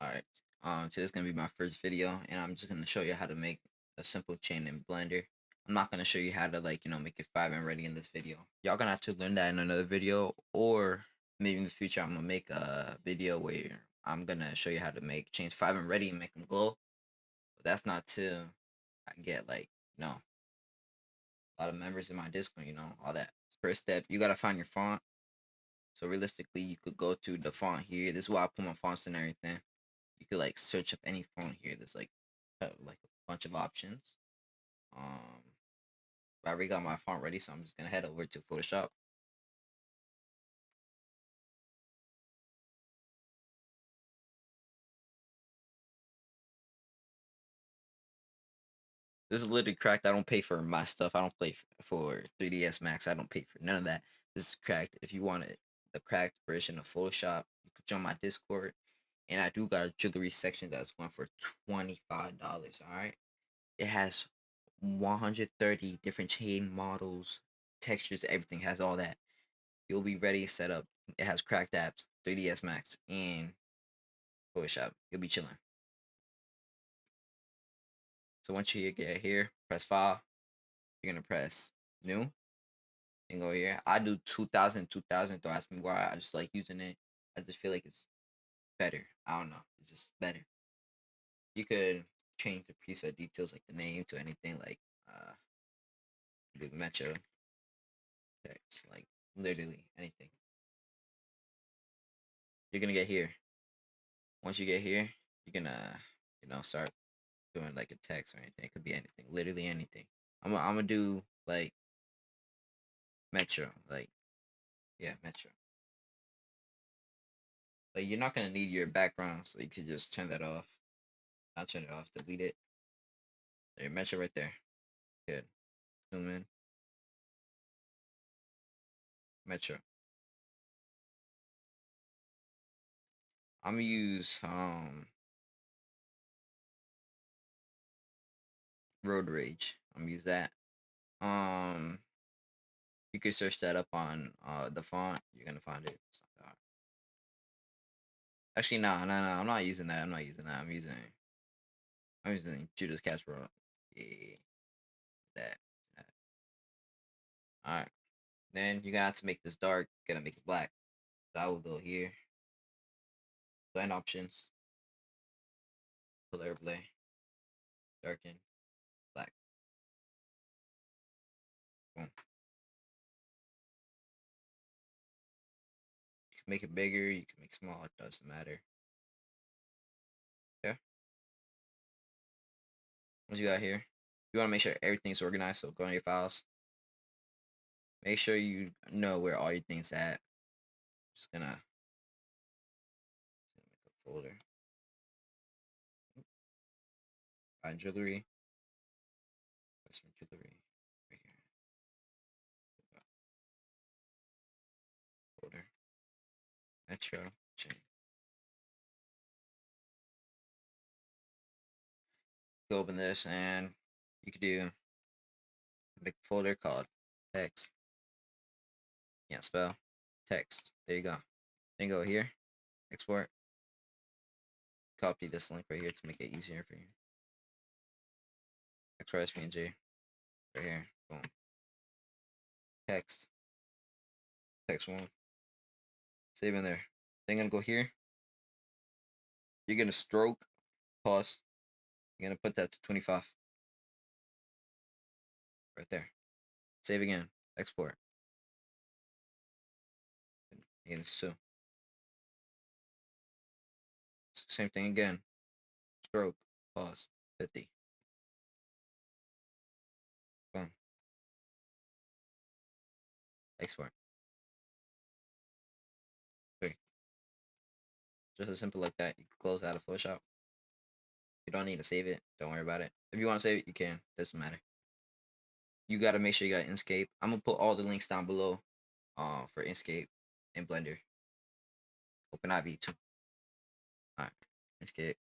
Alright, today's gonna be my first video, and I'm just gonna show you how to make a simple chain in Blender. I'm not gonna show you how to make it FiveM-ready in this video. Y'all gonna have to learn that in another video, or maybe in the future I'm gonna make a video where I'm gonna show you how to change FiveM-ready and make them glow. But that's not till I get a lot of members in my Discord, all that. First step, you gotta find your font. So realistically, you could go to the font here. This is why I put my fonts and everything. You could search up any font here. There's like a bunch of options. Um, I already got my font ready, so I'm just gonna head over to Photoshop. This is literally cracked. I don't pay for my stuff. I don't pay for 3ds Max. I don't pay for none of that. This is cracked. If you want the cracked version of Photoshop, you could join my Discord. And I do got a jewelry section that's going for $25. All right, it has 130 different chain models, textures, everything has all that. You'll be ready, set up. It has cracked apps, 3ds Max, and Photoshop. You'll be chilling. So once you get here, press File. You're gonna press New and go here. I do 2000. Don't ask me why. I just like using it. I just feel like it's better. I don't know. It's just better. You could change the preset details like the name to anything like the metro text, like literally anything. You're gonna get here. Once you get here, you're gonna start doing like a text or anything. It could be anything, literally anything. I'm gonna do like Metro, like yeah, Metro. Like you're not gonna need your background, so you could just turn that off. I'll turn it off, delete it. There, Metro right there. Good. Zoom in. Metro. I'm gonna use Road Rage. I'm gonna use that. Um, you could search that up on the font. You're gonna find it. Actually, no. I'm not using that. I'm using Judas Casper. Yeah, that. All right. Then you're gonna have to make this dark. Gonna make it black. So I will go here. Blend options. Color blend. Darken. Black. Boom. You can make it bigger. You can make it small. It doesn't matter. Yeah. Once you got here, you want to make sure everything's organized. So go on your files. Make sure you know where all your things at. Just gonna make a folder. Find jewelry. That's from jewelry. Right here. Folder. Metro. Chain. Go open this and you could do make a folder called text. Can't spell. Text. There you go. Then go here. Export. Copy this link right here to make it easier for you. Export as PNG. Right here. Boom. Text. Text one. Save in there. Then gonna go here. You're gonna stroke. Pause. You're gonna put that to 25. Right there. Save again. Export. Again, it's 2. Same thing again. Stroke. Pause. 50. Boom. Export. 3. Just as simple like that. You can close out of Photoshop. You don't need to save it. Don't worry about it. If you want to save it, you can. Doesn't matter. You gotta make sure you got Inkscape. I'm gonna put all the links down below for Inkscape and Blender. OpenIV too. Alright. Inkscape.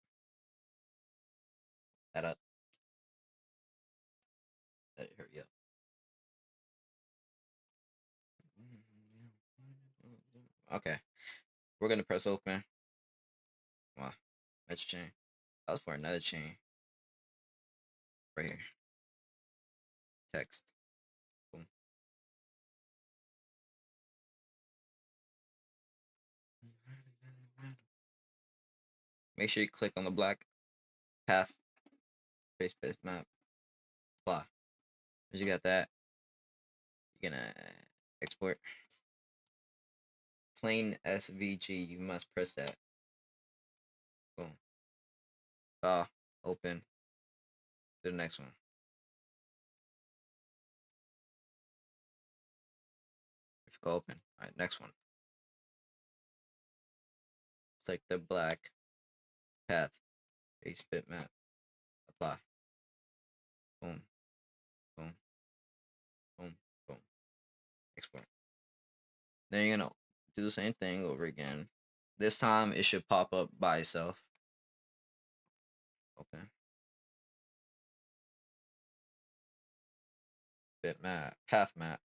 That up. Let it hurry up. Okay. We're gonna press open. Wow. Next chain. That was for another chain. Right here. Text. Boom. Make sure you click on the black path. Trace bit map. Apply. Once you got that, you're gonna export. Plain SVG. You must press that. Boom. Open. To the next one. If you go open. Alright, next one. Click the black path. Trace bitmap. Apply. Boom. Boom. Boom. Boom. Export. Then you're gonna do the same thing over again. This time it should pop up by itself. Open. Bitmap. Path map.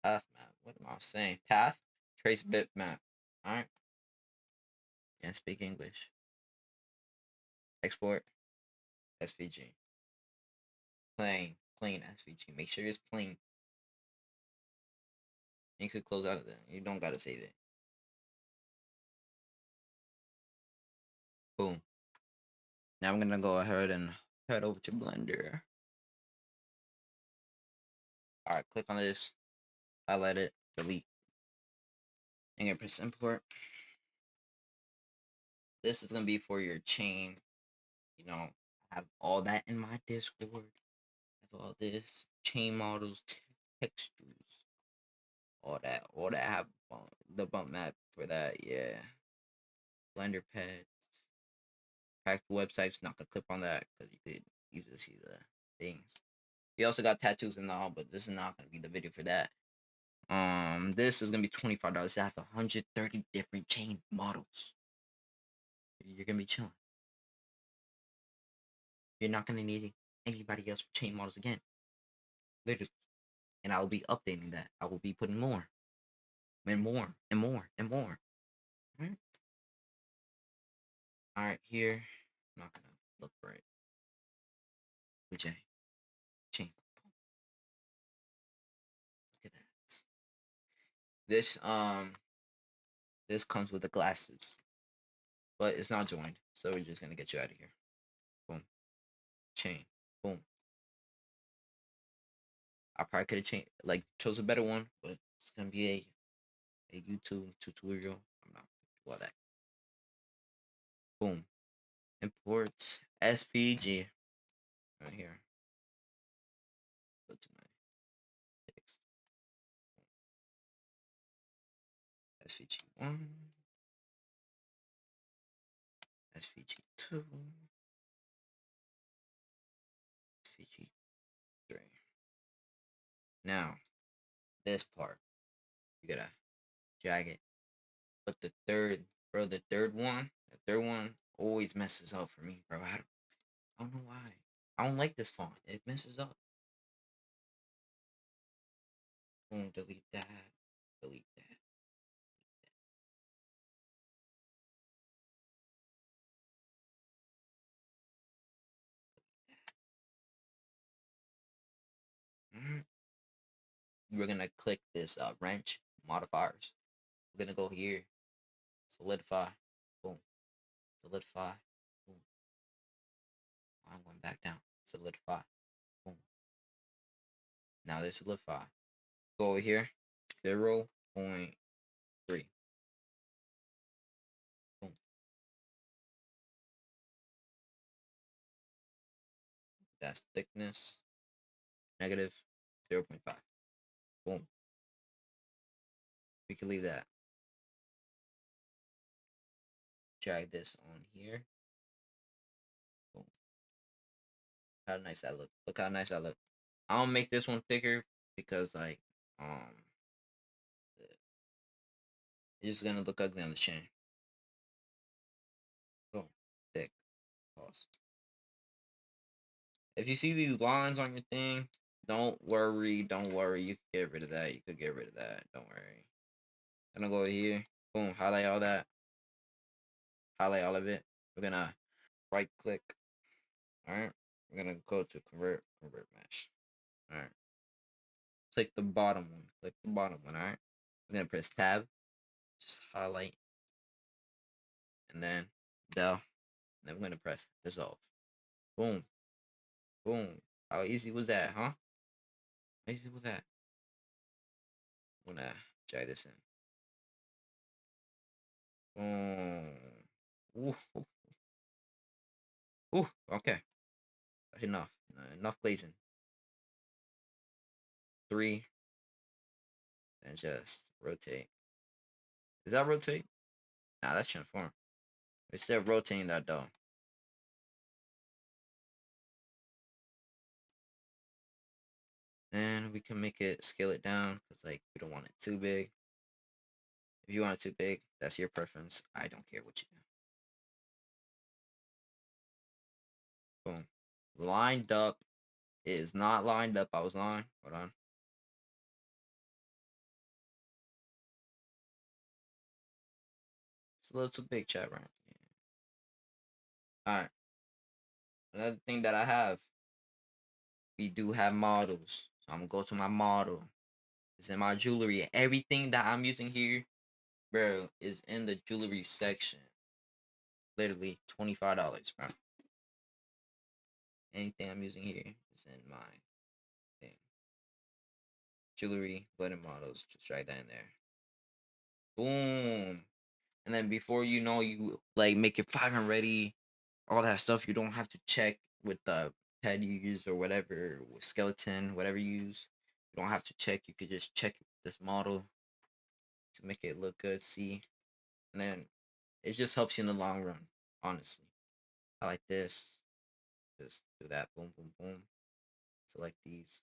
Path map. What am I saying? Path. Trace bitmap. Alright. Can't speak English. Export. SVG. Plain. Plain SVG. Make sure it's plain. You could close out of that. You don't gotta save it. Boom. Now I'm gonna go ahead and head over to Blender. Alright, click on this. Highlight it. Delete. And you're gonna press import. This is gonna be for your chain. You know, I have all that in my Discord. I have all this chain models, textures, all that. All that. I have the bump map for that. Yeah. Blender pads. Practical websites. Not gonna click on that because you could easily see the things. We also got tattoos and all, but this is not gonna be the video for that. This is gonna be $25. I have 130 different chain models. You're gonna be chilling. You're not gonna need anybody else for chain models again. Literally. And I will be updating that. I will be putting more. And more. And more. And more. Alright. Alright, here. I'm not gonna look for it. Which chain. Look at that. This comes with the glasses. But it's not joined. So we're just gonna get you out of here. Boom. Chain. Boom. I probably could have chose a better one, but it's gonna be a YouTube tutorial. I'm not gonna do all that. Boom. Import SVG right here. Go to my text. SVG1, SVG2, SVG3. Now, this part, you gotta drag it. But the third one always messes up for me, bro. I don't know why. I don't like this font. It messes up. Boom, delete that. Delete that. We're gonna click this wrench modifiers. We're gonna go here, solidify, boom, solidify, boom. I'm going back down, solidify, boom. Now there's solidify. Go over here, 0.3. Boom. That's thickness, negative 0.5. Boom. We can leave that. Drag this on here. Boom. How nice that look. Look how nice that look. I don't make this one thicker because it's just gonna look ugly on the chain. Boom. Thick. Pause. If you see these lines on your thing, don't worry. Don't worry. You can get rid of that. You could get rid of that. Don't worry. I'm gonna go over here. Boom. Highlight all that. Highlight all of it. We're gonna right click. All right. We're gonna go to convert mesh. All right. Click the bottom one. Click the bottom one. All right. We're gonna press tab. Just highlight and then del. And then we're gonna press dissolve. Boom. Boom. How easy was that, huh? How easy was that? I'm gonna try this in. Boom. Ooh. Ooh. Ooh. Okay. That's enough. Enough glazing. 3. And just rotate. Is that rotate? Nah, that's transform. Instead of rotating that though. And we can make it scale it down because like we don't want it too big. If you want it too big, that's your preference. I don't care what you do. Boom. Lined up is not lined up. I was lying. Hold on. It's a little too big, chat, right? Yeah. Alright. Another thing that I have, we do have models. So I'm gonna go to my model. It's in my jewelry. Everything that I'm using here, bro, is in the jewelry section. Literally $25, bro. Anything I'm using here is in my thing. Jewelry, button models, just write that in there. Boom. And then before you know, you like make it FiveM-ready, all that stuff. You don't have to check with the pad you use or whatever, with skeleton, whatever you use. You don't have to check. You could just check this model to make it look good. See, and then it just helps you in the long run. Honestly, I like this. Just do that. Boom, boom, boom. Select these.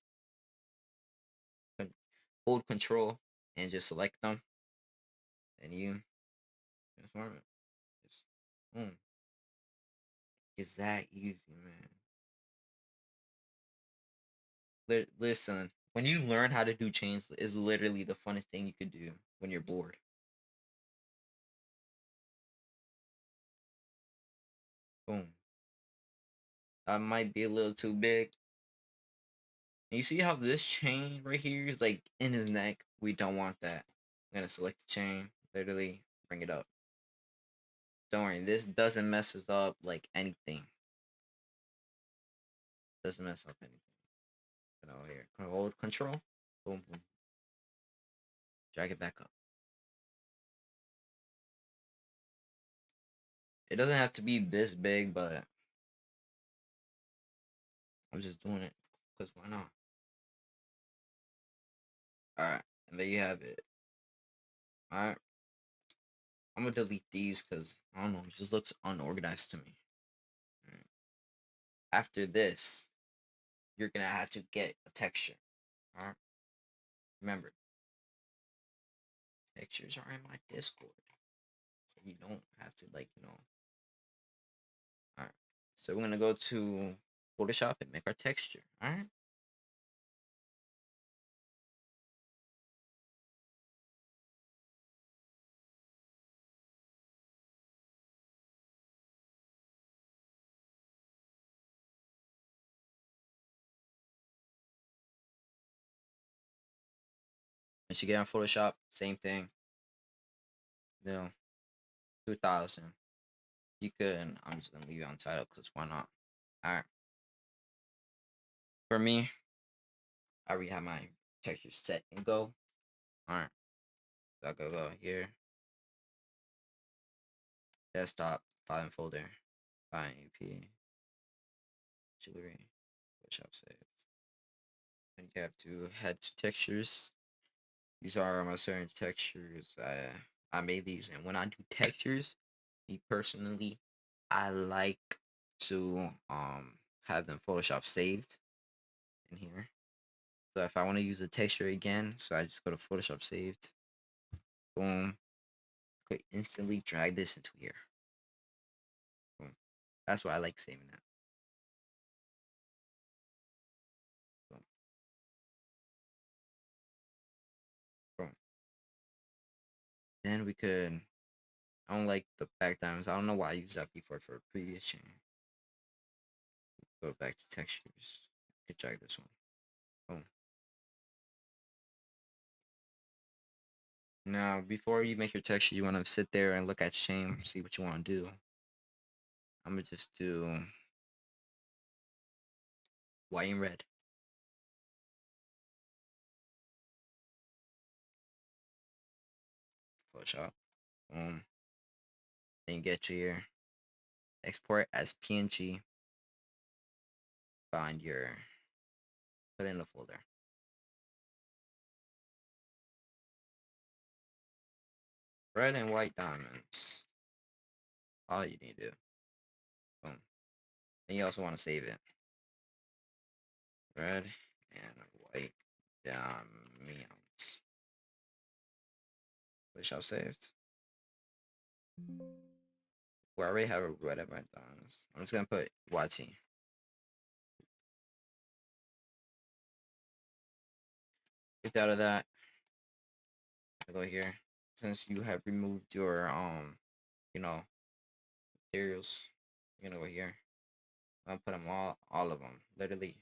Hold control and just select them. And you transform it. Just boom. It's that easy, man. Listen, when you learn how to do chains, is literally the funnest thing you could do when you're bored. Boom. That might be a little too big. And you see how this chain right here is like in his neck? We don't want that. I'm gonna select the chain, literally bring it up. Don't worry, this doesn't mess us up like anything. Doesn't mess up anything. Put it over here. Hold control. Boom, boom. Drag it back up. It doesn't have to be this big, but I'm just doing it because why not? Alright, and there you have it. Alright, I'm gonna delete these because I don't know, it just looks unorganized to me. Alright. After this, you're gonna have to get a texture. Alright, remember, textures are in my Discord, so you don't have to Alright, so we're gonna go to Photoshop and make our texture. Alright. Once you get on Photoshop, same thing. 2000. You could. I'm just gonna leave it on title because why not? All right. For me, I already have my texture set and go. All right. So I go here. Desktop, file and folder, file EP, jewelry, Photoshop saves. And you have to head to textures. These are my certain textures. I made these, and when I do textures, me personally, I like to have them Photoshop saved in here. So if I want to use the texture again, so I just go to Photoshop saved. Boom. Could instantly drag this into here. Boom. That's why I like saving that. Boom. Boom. Then we could I don't like the back diamonds. I don't know why I used that before for a previous chain. Go back to textures. Could check this one. Boom. Now, before you make your texture, you want to sit there and look at your chain, see what you want to do. I'm gonna just do white and red. Photoshop. Boom. Then you get to your export as PNG. Find your, put it in the folder. Red and white diamonds. All you need to do. Boom. And you also want to save it. Red and white diamonds. Photoshop saved. Well, I already have a red and white diamonds. I'm just gonna put YT. Get out of that. I go here. Since you have removed your you know, materials, you're gonna go here. I'm gonna put them all of them. Literally,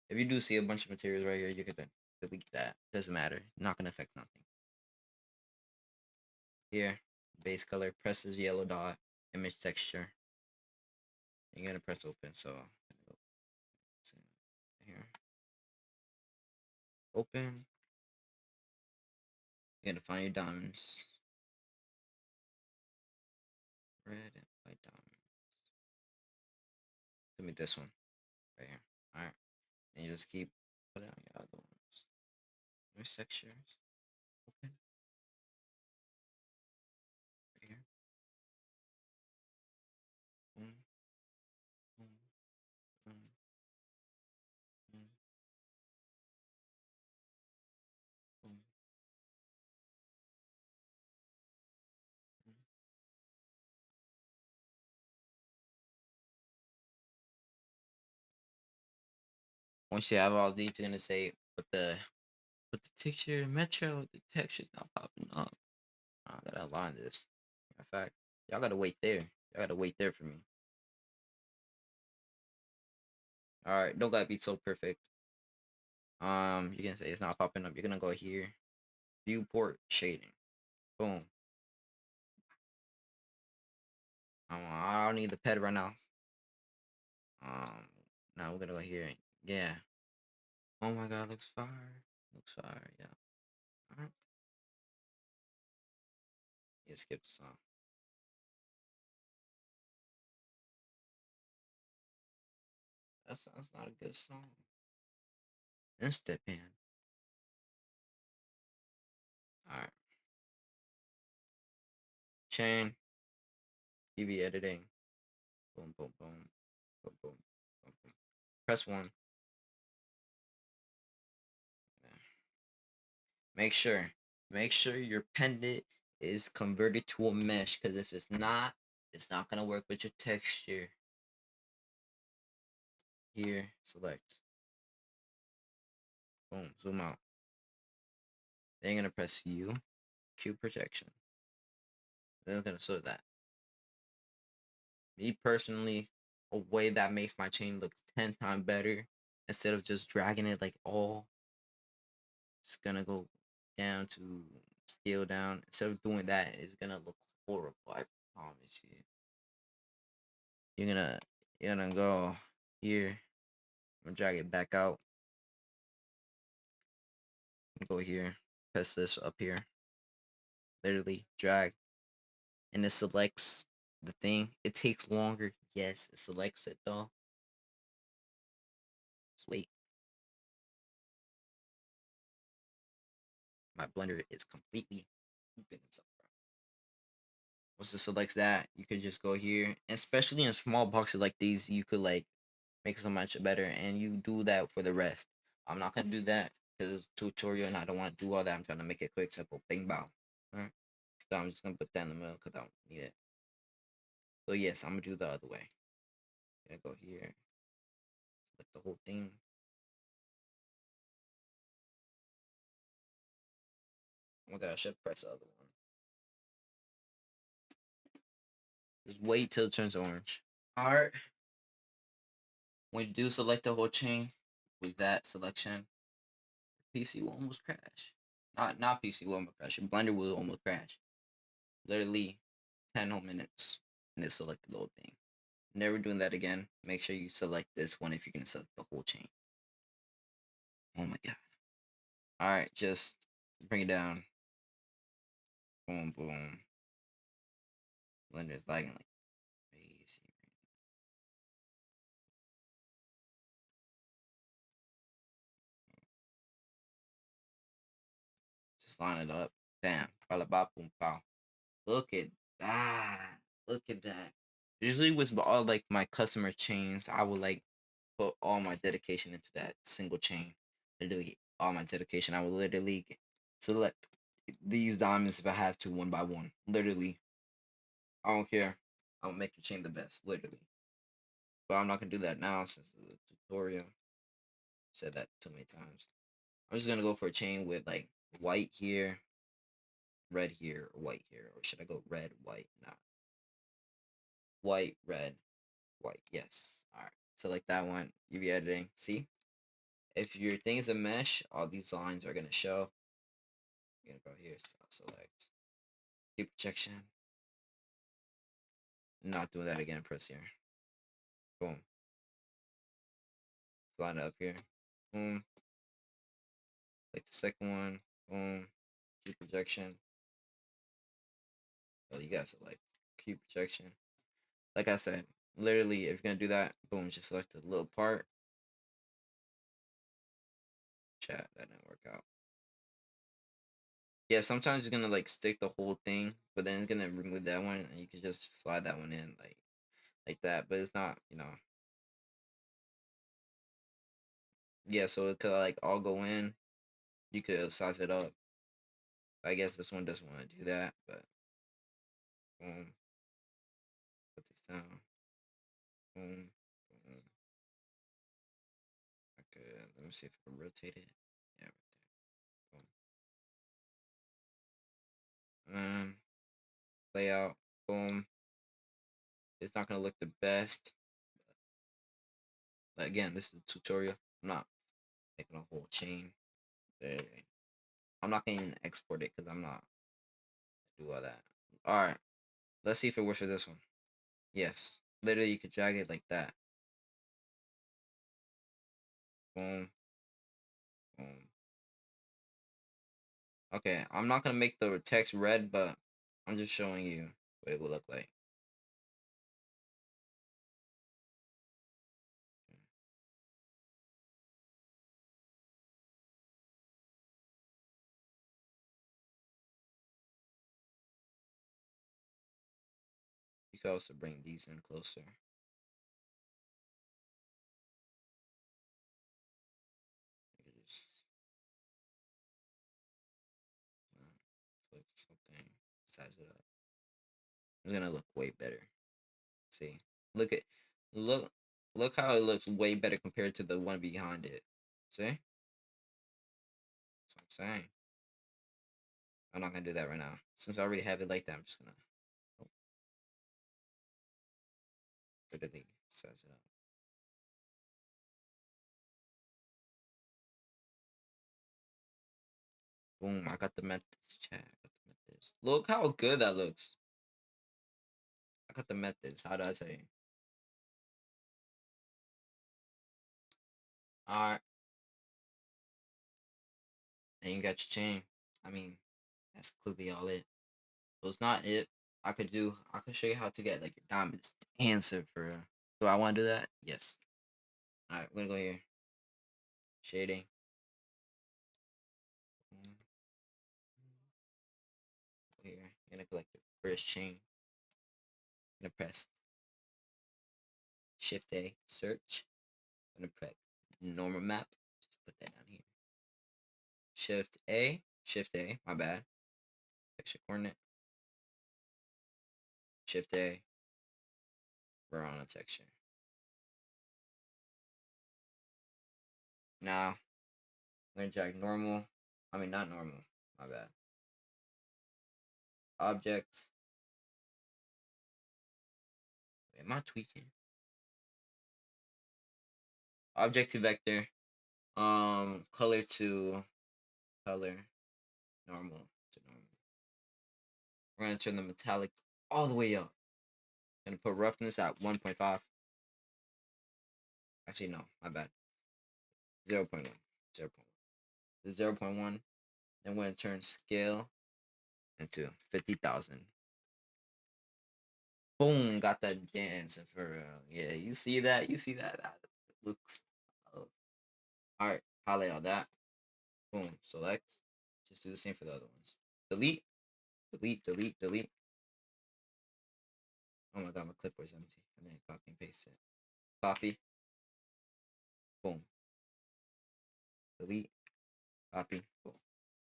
if you do see a bunch of materials right here, you can delete that. Doesn't matter. Not gonna affect nothing. Here, base color. Press this yellow dot. Image texture. You're gonna press open. So here, open. You're gonna find your diamonds. Red and white diamond. Give me this one right here. All right, and you just keep putting on your other ones. Image textures. Open right here. Boom, boom, boom, boom, boom, boom. Once you have all these, you're gonna say, but the texture metro, the texture's not popping up. I gotta align this. In fact, y'all gotta wait there. Y'all gotta wait there for me. All right, don't gotta be so perfect. You can say it's not popping up. You're gonna go here, viewport shading. Boom. I don't need the ped right now. Now we're gonna go here. Yeah. Oh my god, looks fire. Looks fire. Yeah. All right. Yeah, skip the song. That sounds not a good song. Instant pan. All right. Chain. TV editing. Boom, boom, boom, boom, boom, boom, boom. Press one. Yeah. Make sure, make sure your pendant is converted to a mesh. Because if it's not gonna work with your texture. Here, select. Boom, zoom out. Then you're gonna press U, Q projection. Then it's gonna sort that. Me personally, a way that makes my chain look 10 times better instead of just dragging it like all. It's gonna go down to scale down. Instead of doing that, it's gonna look horrible. I promise you. You're gonna go here. I'm gonna drag it back out. Go here. Press this up here. Literally drag, and it selects the thing. It takes longer. Yes, it selects it though. Just wait. My blender is completely open itself. Once it selects that, you could just go here, and especially in small boxes like these, you could like make so much better, and you do that for the rest. I'm not gonna do that because it's a tutorial, and I don't want to do all that. I'm trying to make it quick, simple, bing, bow. All right, so I'm just gonna put that in the middle because I don't need it. So yes, I'm gonna do the other way. Gonna go here, select the whole thing. Oh my god, I should press the other one. Just wait till it turns orange. Alright. When you do select the whole chain with that selection, PC will almost crash. Not PC will almost crash. Your Blender will almost crash. Literally 10 whole minutes and it selected the whole thing. Never doing that again. Make sure you select this one if you're gonna select the whole chain. Oh my god. Alright, just bring it down. Boom, boom. Blender's lagging like crazy. Just line it up. Bam. Boom, pow. Look at that. Look at that. Usually with all like my customer chains, I would like put all my dedication into that single chain. Literally all my dedication. I would literally select these diamonds if I have to one by one. Literally. I don't care. I'll make the chain the best. Literally. But I'm not gonna do that now since the tutorial. Said that too many times. I'm just gonna go for a chain with like white here, red here, or white here. Or should I go red, white? Nah. White, red, white. Yes. Alright. Select that one. UV editing. See? If your thing is a mesh, all these lines are gonna show. You're gonna go here, so select. Keep projection. Not doing that again, press here. Boom. Line it up here. Boom. Like the second one. Boom. Keep projection. Oh, you guys select. Keep projection. Like I said, literally, if you're gonna do that, boom, just select a little part. Chat, that didn't work out. Yeah, sometimes you're gonna like stick the whole thing, but then it's gonna remove that one, and you can just slide that one in like that. But it's not, Yeah, so it could like all go in. You could size it up. I guess this one doesn't want to do that, but boom, put this down. Boom, boom. Okay, let me see if I can rotate it. Yeah, right there. Boom. Layout. Boom. It's not gonna look the best. But again, this is a tutorial. I'm not making a whole chain. I'm not gonna even export it because I'm not do all that. All right, let's see if it works for this one. Yes, literally you could drag it like that. Boom, boom. Okay, I'm not gonna make the text red, but I'm just showing you what it will look like. You can also bring these in closer. You can just click something, size it up. It's gonna look way better. See, look at look look how it looks way better compared to the one behind it. See, that's what I'm saying. I'm not gonna do that right now since I already have it like that. I'm just gonna literally size it up. Boom! I got the methods. Chat. I got the methods. Look how good that looks. I got the methods. How do I say? All right, and you got your chain. I mean, that's clearly all it. So it's not it. I could show you how to get like your diamonds answer for real. Do I want to do that? Yes. All right, we're gonna go here. Shading. Go here. You're gonna collect the first chain. I'm gonna press Shift A, search. I'm gonna press normal map. Just put that down here. Shift A, my bad. Texture coordinate. Shift A. We're on a texture. Now, I'm gonna drag normal. I mean, not normal. My bad. Object. Am I tweaking? Object to vector. Color to color. Normal to normal. We're gonna turn the metallic all the way up. Gonna put roughness at 1.5. Actually, no, my bad. 0. 0.1. 0. 0.1. 0.1. Then we're gonna turn scale into 50,000. Boom, got that dancing for real. Yeah, you see that? You see that? That looks. Oh. All right, highlight all that. Boom, select. Just do the same for the other ones. Delete, delete, delete, delete. Oh my god, my clipboard's empty. And then copy and paste it. Copy. Boom. Delete. Copy. Boom.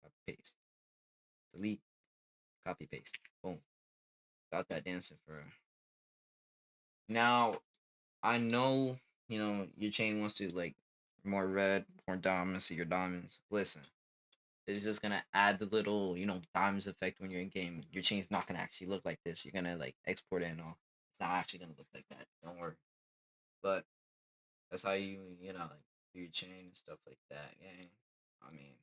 Copy paste. Delete. Copy paste. Boom. Got that dancing for real. Now I know, your chain wants to like more red, more diamonds, so your diamonds. Listen, it's just gonna add the little, diamonds effect when you're in game. Your chain's not gonna actually look like this. You're gonna like export it and all. It's not actually gonna look like that. Don't worry. But that's how like do your chain and stuff like that. Yeah. I mean,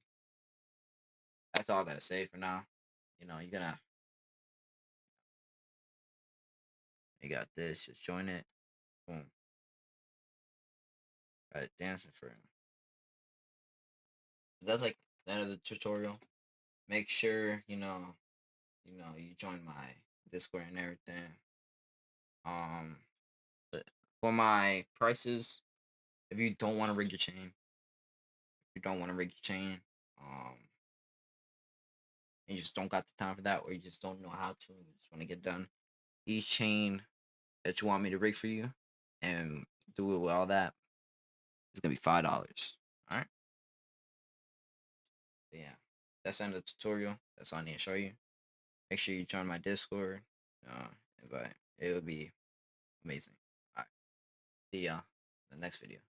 that's all I gotta say for now. You got this. Just join it. Boom. Got it dancing for him. That's like the end of the tutorial. Make sure you join my Discord and everything. Um, for my prices, if you don't want to rig your chain, um, and you just don't got the time for that, or you just don't know how to, and you just want to get done. Each chain that you want me to rig for you, and do it with all that, it's gonna be $5. All right. But yeah, that's the end of the tutorial. That's all I need to show you. Make sure you join my Discord. Invite. It would be amazing. All right. See ya in the next video.